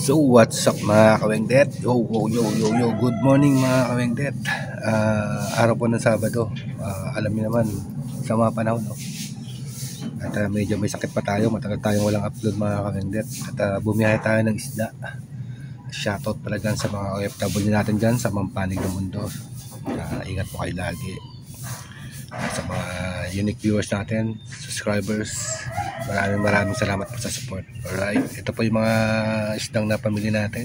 So what's up mga kawengdet? Yo, good morning mga kawengdet. Araw po ng Sabado. Alam niyo naman sa mga panahon, no? At medyo may sakit pa tayo. Matagal tayong walang upload mga kawengdet. At bumiyahe tayo ng isda. Shoutout pala dyan sa mga OFW natin dyan sa mampanig ng mundo. Ingat po kayo lagi. Sa mga unique viewers natin, subscribers, maraming salamat po sa support. Alright, ito po yung mga isdang napamili natin.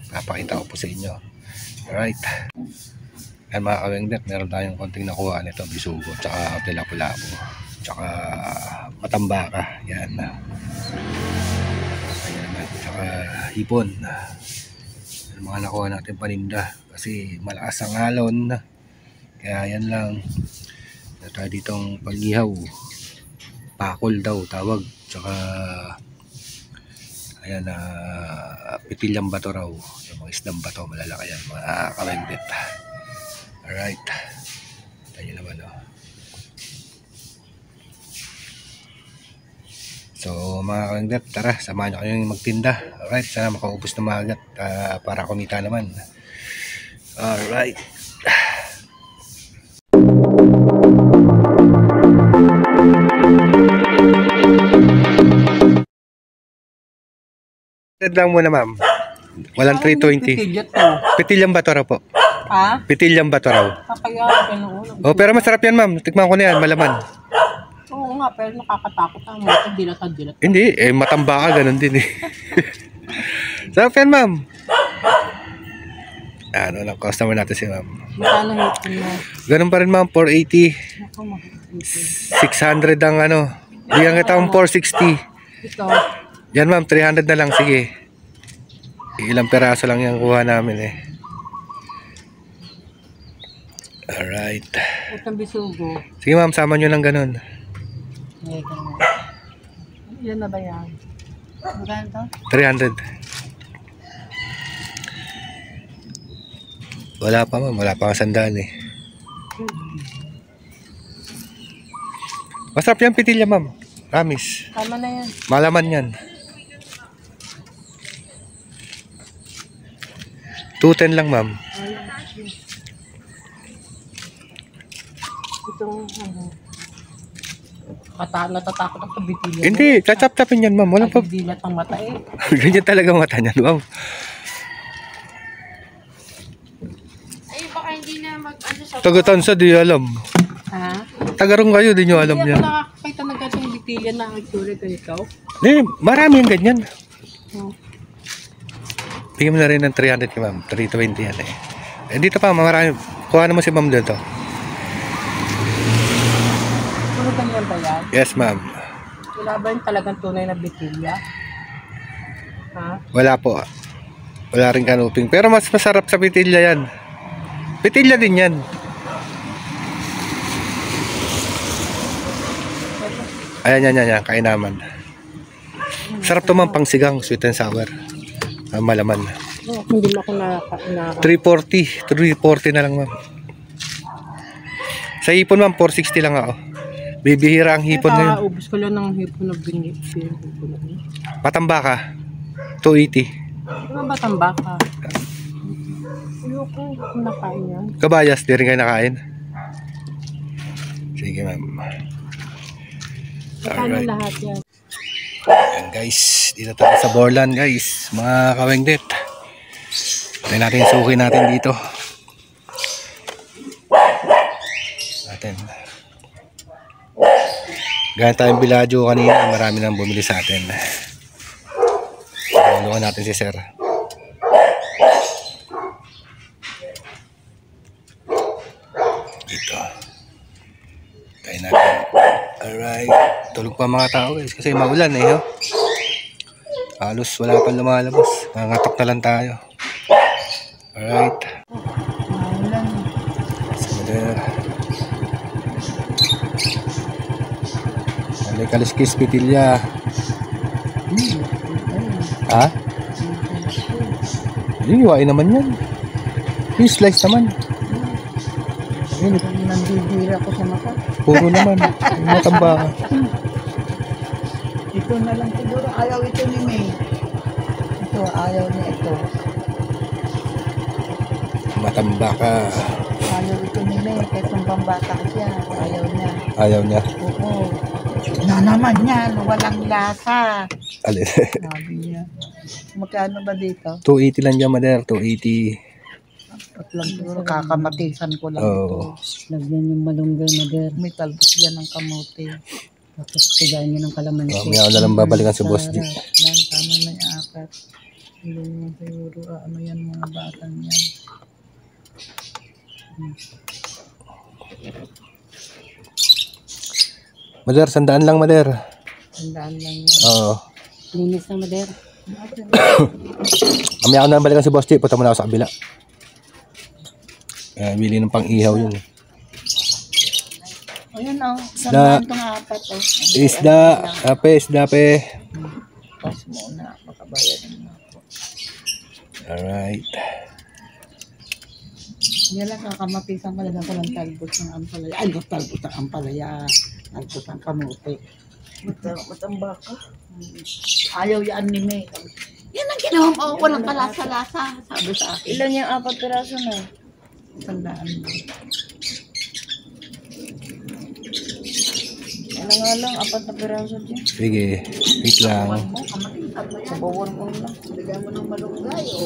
Papakita ko po sa inyo. Alright, ay mga kawengdet, meron tayong konting nakuha nito, bisugo, tsaka lapu-lapu, tsaka matambaka. Yan, tsaka hipon. Yung mga nakuha natin paninda kasi malakas ang alon, kaya yan lang. Tayo ditong pag-ihaw, pakol daw tawag, tsaka ayan, pitilyang bato raw, yung mga isdang bato malalaki yan mga kawengdet. Alright, tayo naman, oh. So mga kawengdet, tara, samahan nyo kayong magtinda. Alright, sana makaubos na maagat para kumita naman. Alright, lang muna ma'am. Walang 320. Pitilyang bato raw po. Ha? Pitilyang bato raw. Kaya ganoon. Oh, pero masarap yan ma'am. Tikman ko na yan, malaman. Oo nga, pero nakakatakot ang mga dilat. Hindi, matambaka, ganun din eh. Sarap yan ma'am. Ano lang, customer natin si ma'am. Magkano hipon mo? Ganun pa rin ma'am, 480. 600 ang ano. Bigyan kita ang 460. Ito. Yan ma'am, 300 na lang, sige. Ilang peraso lang yung kuha namin eh. Alright. Itong bisugo. Sige ma'am, sama nyo lang ganun. Ilan na ba yan? Magkano to? 300. Wala pa ma'am, wala pa ang sandaan eh. Masarap yan pitilya ma'am. Promise. Tama na yan. Malaman yan. 210 lang ma'am. Itong natatakot ang pabitilya. Hindi, tachap-tapin yan ma'am. Walang pa. Dilat ang mata eh. Ganyan talaga mata niyan ma'am. Ay, baka hindi na mag-ano sa... Taga-Tansa, di alam. Ha? Tagarong kayo, di nyo alam yan. Hindi ako nakakakita na ganyan bitilya na ang itsura ko ikaw. Marami yung ganyan. Oh. Bigyan mo na rin ng 300 kay ma'am. 320 yan eh. Dito pa, marami. Kuha naman si ma'am dito. Puro ganyan ba yan? Yes ma'am. Wala ba yung talagang tunay na bitilya? Ha? Wala po. Wala rin kanuping. Pero mas masarap sa pitilya yan. Pitilya din yan. Ayan, yan. Kain naman. Sarap to ma'am, pang sigang, sweet and sour. Malaman. Oh, hindi mo ako 340 na lang ma'am. Sa hipon ma'am, 460 lang ako. Bibihira ang hipon ngayon. Ubus ko lang ng hipon na binip. Matambaka, 280. Ano ba tambaka? Ayoko, nakain yan. Kabayas, di rin kayo nakain? Sige ma'am. Magkano lahat yan? Ayan guys, dito tayo sa Borlan guys, mga kawengdet. Tayo natin suki natin dito. Gaya tayong biladyo kanina, marami nang bumili sa atin. Tulungan natin si sir. Dito. Tayo natin. Alright. Tulog pa mga tao guys kasi maulan eh. Halos wala pang lumalabas. Mangatok na lang tayo. Alright. Maulan. Alay kaliskis pitilya. Ha? Hindi, iwain naman yan. Fish slice naman. Nandibira ko sa mata. Puro naman. Matamba. Ito na lang siguro. Ayaw ito ni May. Ito, ayaw niya ito. Matambaka. Ayaw ito ni May, kahit nung pambata siya. Ayaw niya. Ayaw niya. Oo. Na naman yan, walang lasa. Alin? Sabi niya. Magkano ba dito? 280 lang dyan, Mother. 280. At lang siguro, kakamatisan ko lang Oo. ito. Lagyan yung malunggay, Mother. May talbos yan ng kamote. Tapos sigayan niyo ng kalamansi. Mamaya ako na lang babalikan si Boss G. Yan, tama na yung apat. Hindi mo siguro, ano yan mga batang yan. Mother, 100 lang, Mother. Tandaan lang yan. Oo. Linis na, Mother. Mamaya ako na lang balikan si Boss G. Punta muna ako sa kabila. Bili ng pang-ihaw yun. O yan o, Isda. sandaan itong apat o. Isda. Isda pe. Pas muna, makabayad na ako. Alright. Yan lang, kakamatisan ka lang ako ng talbos ng ampalaya. Ay, talbos ng ampalaya. Talbos ng kamote. Matamba ka. Ayaw yan ni May. Yan ang ginawa mo, walang kalasa-lasa. Sabi sa akin. Ilan yung 4 piraso na? Tandaan mo. Ano nga lang, 4 na piraso dyan. Sige. Wait lang. Sabawan ko lang. Bigyan mo ng malunggay, o.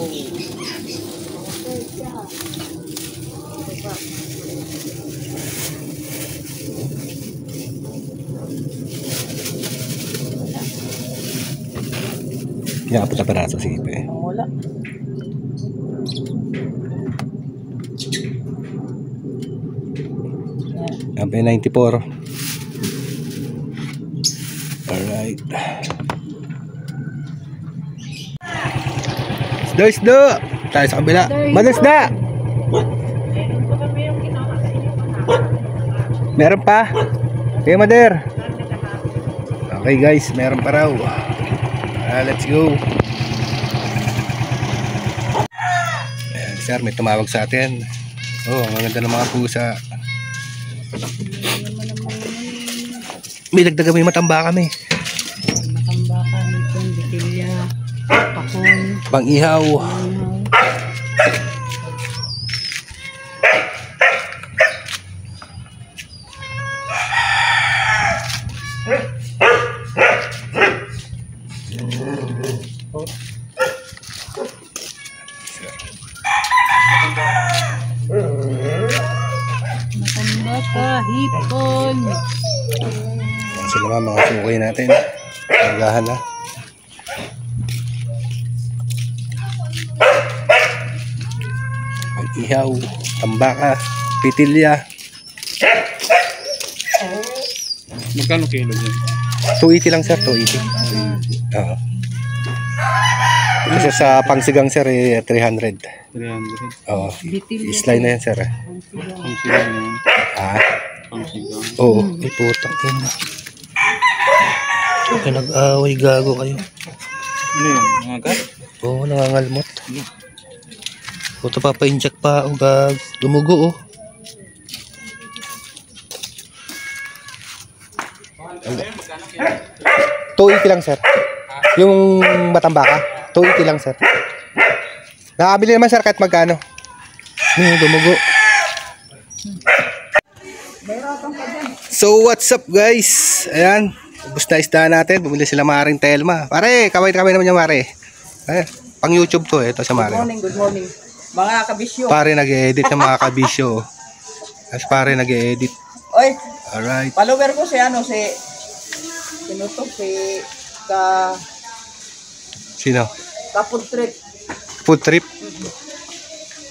Yan, apat na peraso. Sige pe. Wala. Yan pe, 94. Alright. Isda! Tayo sa kabila. Mother, isda! Meron pa? Okay, Mother. Okay guys, meron pa raw. Let's go. Ayan, sir, may tumawag sa atin. Oh, ang ganda ng mga pusa. May dagdagan may matamba kami. Matambakan, itong bitilya, pakon, Pang-ihaw. matambaka, hipon. Sila mga sukay natin. Kargahan na. Pag-ihaw, tambaka, pitilya. Magkano kilo dyan? 280 lang sir, 280. Oo. Kasi sa pangsigang sir, 300. 300. Oo. Isline na yan sir. Pangsigang naman. Ah, Pangsigang. oo. Ay putang ina. Huwag ka nag-away, gago kayo. Ano yun? Mga gat? Oo, nangangalmot. Puto papa-inject pa, o gag. Dumugo, oh. $280 lang, sir. Yung matambaka, $280 lang, sir. Nakabili naman, sir, kahit magkano. Dumugo. So, what's up, guys? Ayan. Ubus na isda natin. Bumili sila Maring Telma. Pare, kamay-kamay naman yung Mare. Pang YouTube to, ito sa Mare. Good morning. Mga kabisyo. Pare nag-edit ng mga kabisyo. As pare nag-edit. Oy, Alright. follower ko si ano, si si Sino? Food Trip. Food trip?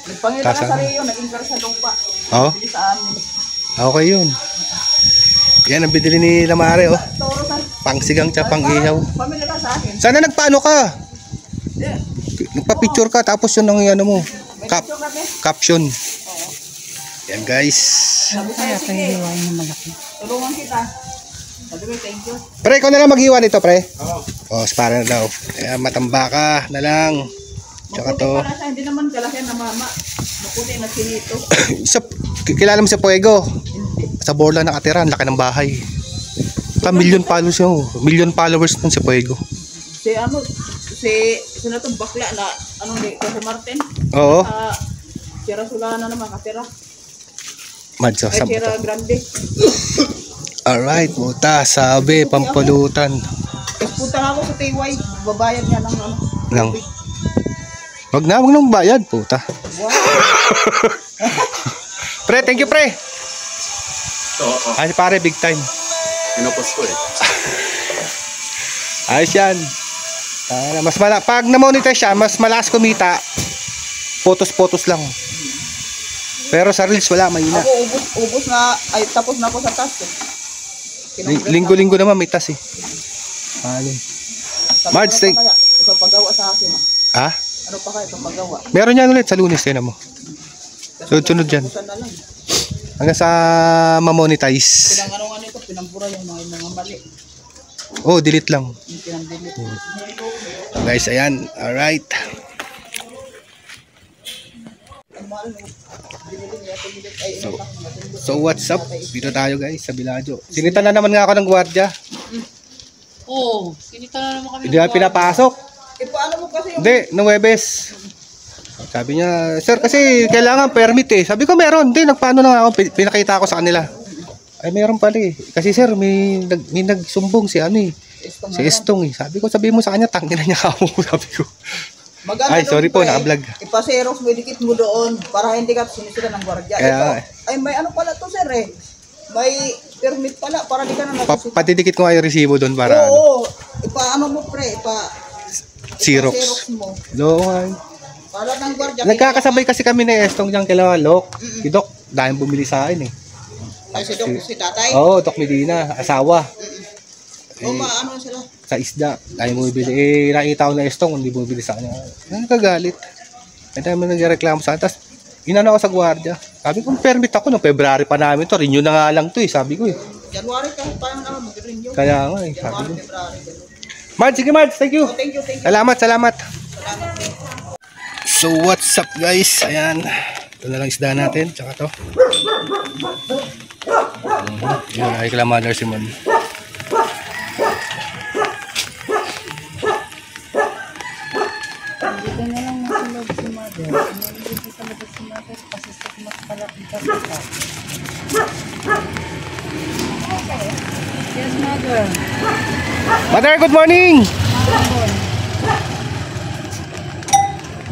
Nagpangita Tasa- na sa Rio, naging kar sa lupa. Oo. Bili sa amin. Okay yun. Yan ang binili ni Lamare, oh. Toro sa Pangsigang tsaka pang-ihaw. pamilya ka sa akin. Sana nagpaano ka? Nagpa-picture ka tapos yun ang ano mo. May Cap picture kami. caption. Yan guys. Sabi sa'yo, sige. Tulungan kita. Sabi ko, thank you. Pre, ikaw na lang maghiwa nito, pre. Oo. Oh, para na daw. Kaya matambaka na lang. Tsaka Maputi to. pala siya, hindi naman kalaki na mama. Maputi na sinito. Kilala mo sa Puego? Sa Borla nakatira, ang laki ng bahay. Million followers yun. Million followers nun sa Puego. Si ano, si na itong bakla na, anong di, kasi Martin? Oo. Sierra Solana naman, kasira. Madso Ay, sa Sierra Grande. Alright, buta, sabi, pampulutan. Tapos punta nga ako sa TY, babayad niya ng ano. Nang, wag nang bayad, puta. Wow. Pre, thank you, pre. Ay, pare, big time. Pinapos ko eh. Ayos yan. Pag na-monetize siya, mas malakas kumita. Photos lang. Pero sa reels wala, mahina. Ako, ubos na, ay tapos na ako sa task eh. Linggo-linggo naman may tas eh. Ano? Marge, thank... Ipapagawa sa akin. Ha? Ano pa kayo, ipapagawa? Meron yan ulit sa Lunes, tinan mo. Sunod-sunod yan. Busan na lang. Hanggang sa ma-monetize. Pinang ito, pinambura yung mga mali. Oh, delete lang. Yung pinambilit. Guys, ayan. Alright. So what's up? Dito tayo guys sa Biladyo. Sinita na naman nga ako ng gwardiya. Oo, sinita na naman kami. Hindi na pinapasok. Eh, paano mo kasi yung... Hindi, no Webes. Sabi niya, sir kasi kailangan permit eh. Sabi ko meron. Hindi, nagpaano na nga ako. Pinakita ko sa kanila. Ay meron pala eh. Kasi sir, may nagsumbong si ano eh. Si Estong eh. Sabi ko, sabi mo sa kanya, tangin na niya kamo. Sabi ko. Maganda Ay, sorry po, naka-vlog. Ipaseros mo, idikit mo doon para hindi ka sinisira ng gwardiya. Kaya, Ito, ay may ano pala to sir eh. May permit pala para di ka na nagsisira. Patidikit ko nga yung resibo doon para ano. Oo, ipaano mo pre, Xerox. mo. No, ay. Para ng gwardiya. Nagkakasabay kasi kami ni Estong dyan kailangan Lok. Si Doc, dahil bumili sa akin eh. Ay, si Doc, si tatay. Oo, Doc Medina, asawa. O ano sila? Sa isda, dahil bumibili. Eh, nakita ko na Estong, hindi bumibili sa kanya. Nagkagalit. Ay, tayo mo nagreklamo sa akin. Tapos, inano ako sa gwardiya. Sabi ko, permit ako no February pa namin to. Renew na nga lang to eh, sabi ko eh. January ka pa naman mag-renew. Kaya nga eh, sabi ko. January, February. Marge, sige Marge, thank you. Oh, thank you. Salamat. Salamat. So what's up guys? Ayan. Ito na lang isda natin. Tsaka to. Yun, ay Mother Simon. Dito na lang nasa loob si Mother. Dito sa loob si Mother kasi sa mas malaki ka kita. Yes, Mother. Mother, good morning!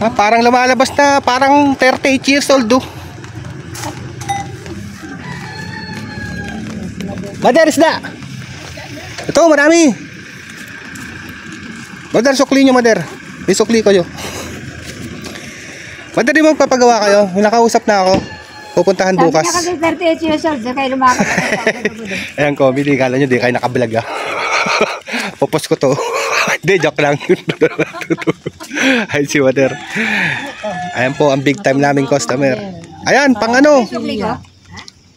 Ah, parang lumalabas na, parang 38 years old do. Mother, isda! Ito, marami! Mother, sukli nyo, Mother. May sukli kayo. Mother, di mo papagawa kayo? May nakausap na ako. Pupuntahan bukas. Sabi niya kasi 38 years old, kayo lumakad. Ayan, comedy. Kala nyo, di kayo nakablog ah. Popos ko to. Hindi, joke lang. Ay, si Mother. Ayan po, ang big time naming customer. Ayan, pang ano?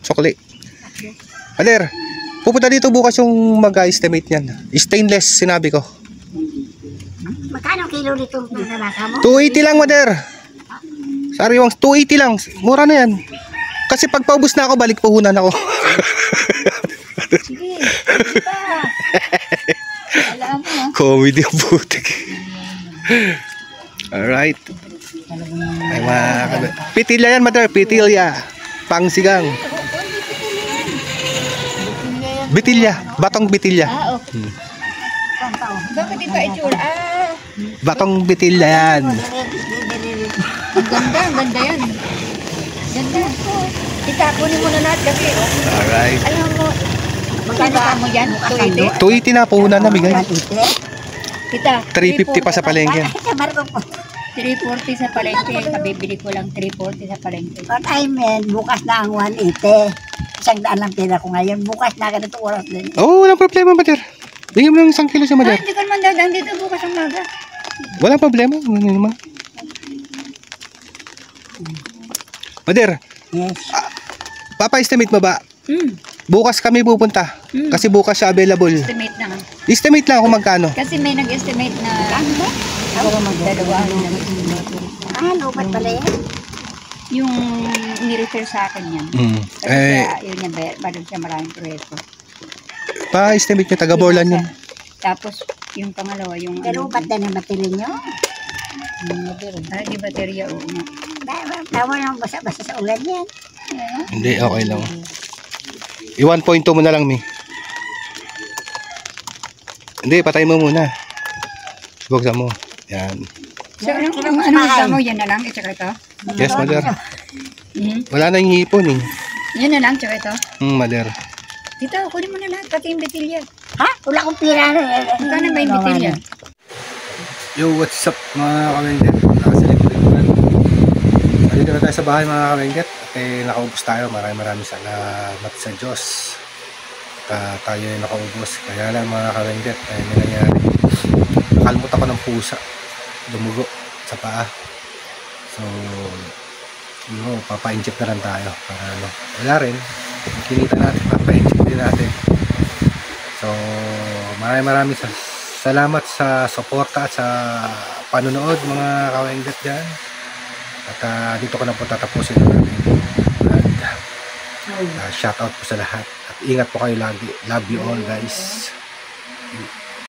Sukli. Mother, pupunta dito bukas yung mag-estimate niyan. Stainless, sinabi ko. Magkano kilo dito na nasa mo? 280 lang, Mother. Sariwang 280 lang. Mura na yan. Kasi pag paubos na ako, balik puhunan ako. Sige, sige pa. Alam mo. Comedy ang putik. Alright. Ay, mga pitilya yan, Mother. Pitilya. Pangsigang. Bitilya. Batong bitilya. Ah, okay. Bakit iba itsura? Ah, Batong bitilya yan. ang ganda yan. Ganda. Itakunin mo na lahat kasi. Alright. Alam mo, magkano ka mo dyan? 280 na, puhunan na bigay. Kita. 350 pa sa palengke. 340 sa palengke. Kabibili ko lang 340 sa palengke. But I mean, bukas na ang 180. Isang daan lang tira ko ngayon. Bukas na ganito oras din. Oo, walang problema, Mother. Bigyan mo lang 1 kilo sa Ah, Mother. hindi ko naman dadaan dito bukas ang maga. Walang problema. Ano naman. Mother, Yes. papa-estimate mo ba? Bukas kami pupunta. Mm. Kasi bukas siya available. Estimate na nga. Estimate lang kung magkano. Kasi may nag-estimate na dalawa. Ah, lupat pala yan. Yung ni-refer sa akin yan. Kasi yun yan, balag siya maraming proyekto. Pa-estimate nyo, taga Borlan yun. Tapos, Yung pangalawa, yung Pero ba't na batili nyo? di baterya, oo nga. Tawa lang basa-basa sa ulan yan. Hindi, okay lang. I-1.2 mo na lang, Mi. Hindi, patay mo muna. Buksan mo. Yan. So, ano gusto mo? Yan na lang, tsaka ito? Yes, Mother. Hmm? Wala na yung hipon eh. Yan na lang, tsaka ito? Mother. Dito, kunin mo na lahat, pati yung betilya. Ha? Wala akong pira na. Magkano ba yung betilya? Yo, what's up mga kawengget? Nakaselect ko naman. Nandito na tayo sa bahay mga kawengget. At nakaubos tayo. Maraming salamat sa Diyos. At tayo ay nakaubos. Kaya lang mga kawengget, ay may nangyari. Nakalmot ako ng pusa. Dumugo sa paa. So, papa-inject na lang tayo. Para ano. Wala rin. Kinita natin, papa-inject din natin. So, maraming salamat sa suporta at sa panonood mga kawengget dyan. At dito ko na po tatapusin ang ating vlog. Shoutout po sa lahat. At ingat po kayo lagi. Love you all guys.